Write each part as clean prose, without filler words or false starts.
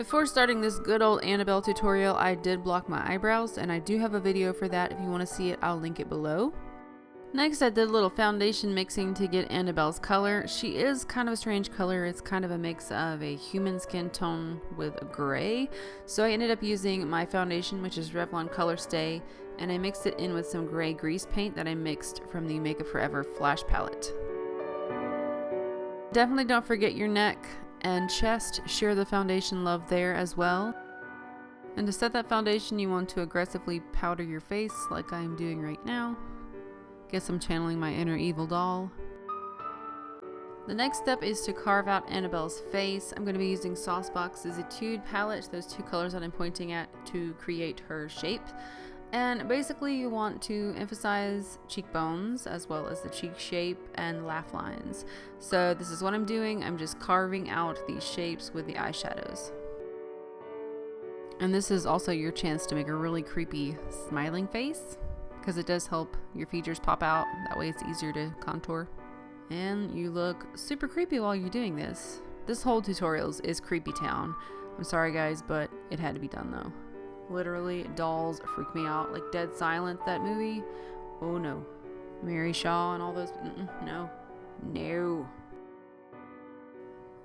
Before starting this good old Annabelle tutorial, I did block my eyebrows, and I do have a video for that. If you want to see it, I'll link it below. Next, I did a little foundation mixing to get Annabelle's color. She is kind of a strange color. It's kind of a mix of a human skin tone with a gray. So I ended up using my foundation, which is Revlon Colorstay, and I mixed it in with some gray grease paint that I mixed from the Makeup Forever Flash palette. Definitely don't forget your neck and chest. Share the foundation love there as well. And to set that foundation, you want to aggressively powder your face like I am doing right now. Guess I'm channeling my inner evil doll. The next step is to carve out Annabelle's face. I'm going to be using Saucebox's Etude palette, those two colors that I'm pointing at, to create her shape. And basically you want to emphasize cheekbones as well as the cheek shape and laugh lines. So this is what I'm doing. I'm just carving out these shapes with the eyeshadows. And this is also your chance to make a really creepy smiling face, because it does help your features pop out. That way it's easier to contour. And you look super creepy while you're doing this. This whole tutorial is Creepy Town. I'm sorry guys, but it had to be done though. Literally, dolls freak me out. Like Dead Silent, that movie. Oh no. Mary Shaw and all those. No. No.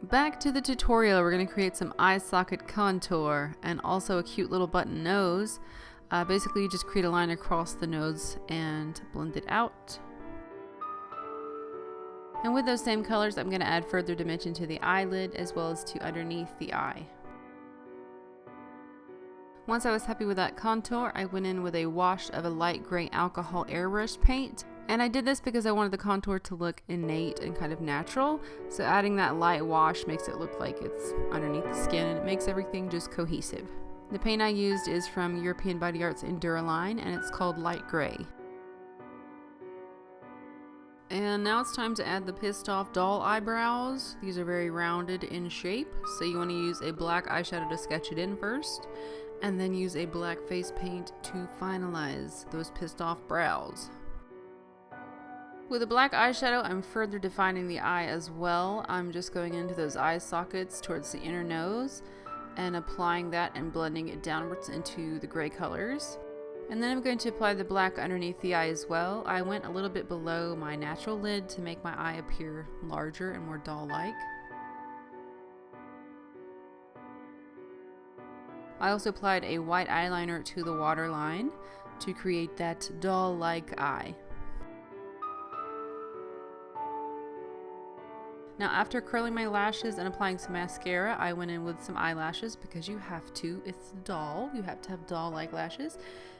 Back to the tutorial. We're going to create some eye socket contour and also a cute little button nose. Basically, you just create a line across the nose and blend it out. And with those same colors, I'm going to add further dimension to the eyelid as well as to underneath the eye. Once I was happy with that contour, I went in with a wash of a light gray alcohol airbrush paint. And I did this because I wanted the contour to look innate and kind of natural. So adding that light wash makes it look like it's underneath the skin, and it makes everything just cohesive. The paint I used is from European Body Art's Endura line, and it's called Light Gray. And now it's time to add the Pissed Off Doll eyebrows. These are very rounded in shape, so you want to use a black eyeshadow to sketch it in first, and then use a black face paint to finalize those pissed off brows. With a black eyeshadow, I'm further defining the eye as well. I'm just going into those eye sockets towards the inner nose and applying that and blending it downwards into the gray colors. And then I'm going to apply the black underneath the eye as well. I went a little bit below my natural lid to make my eye appear larger and more doll-like. I also applied a white eyeliner to the waterline to create that doll-like eye. Now after curling my lashes and applying some mascara, I went in with some eyelashes because you have to. It's a doll. You have to have doll-like lashes.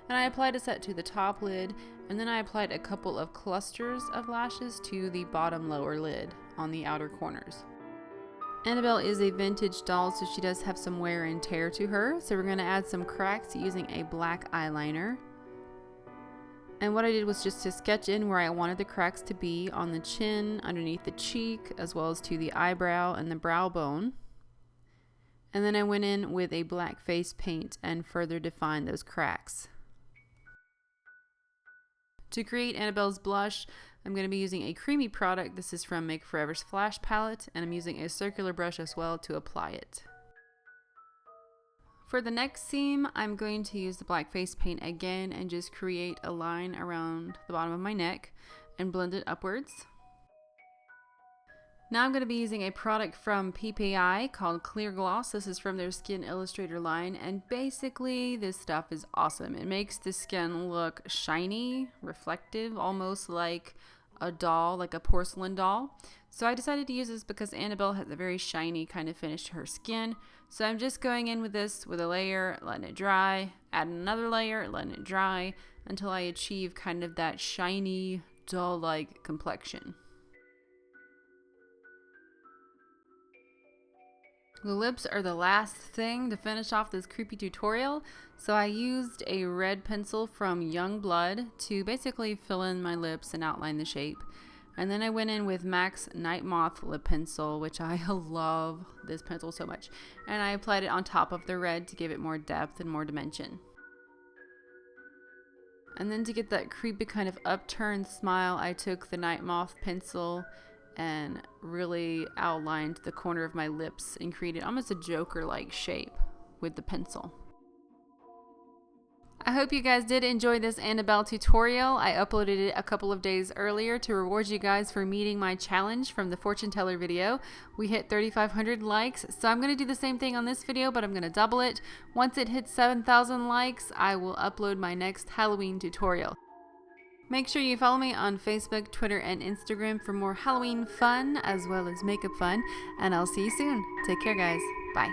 And I applied a set to the top lid, and then I applied a couple of clusters of lashes to the bottom lower lid on the outer corners. Annabelle is a vintage doll, so she does have some wear and tear to her. So we're going to add some cracks using a black eyeliner. And what I did was just to sketch in where I wanted the cracks to be on the chin, underneath the cheek, as well as to the eyebrow and the brow bone. And then I went in with a black face paint and further defined those cracks. To create Annabelle's blush, I'm going to be using a creamy product. This is from Makeup Forever's Flash palette, and I'm using a circular brush as well to apply it. For the next seam, I'm going to use the black face paint again and just create a line around the bottom of my neck and blend it upwards. Now I'm going to be using a product from PPI called Clear Gloss. This is from their Skin Illustrator line, and basically this stuff is awesome. It makes the skin look shiny, reflective, almost like a doll, like a porcelain doll. So I decided to use this because Annabelle has a very shiny kind of finish to her skin. So I'm just going in with this with a layer, letting it dry, add another layer, letting it dry until I achieve kind of that shiny doll-like complexion. The lips are the last thing to finish off this creepy tutorial, so I used a red pencil from Youngblood to basically fill in my lips and outline the shape. And then I went in with MAC's Nightmoth lip pencil, which I love this pencil so much. And I applied it on top of the red to give it more depth and more dimension. And then to get that creepy kind of upturned smile, I took the Nightmoth pencil and really outlined the corner of my lips and created almost a Joker-like shape. with the pencil. I hope you guys did enjoy this Annabelle tutorial. I uploaded it a couple of days earlier to reward you guys for meeting my challenge from the fortune teller video. We hit 3,500 likes, so I'm going to do the same thing on this video, but I'm going to double it. Once it hits 7,000 likes, I will upload my next Halloween tutorial. Make sure you follow me on Facebook, Twitter, and Instagram for more Halloween fun as well as makeup fun, and I'll see you soon. Take care, guys. Bye.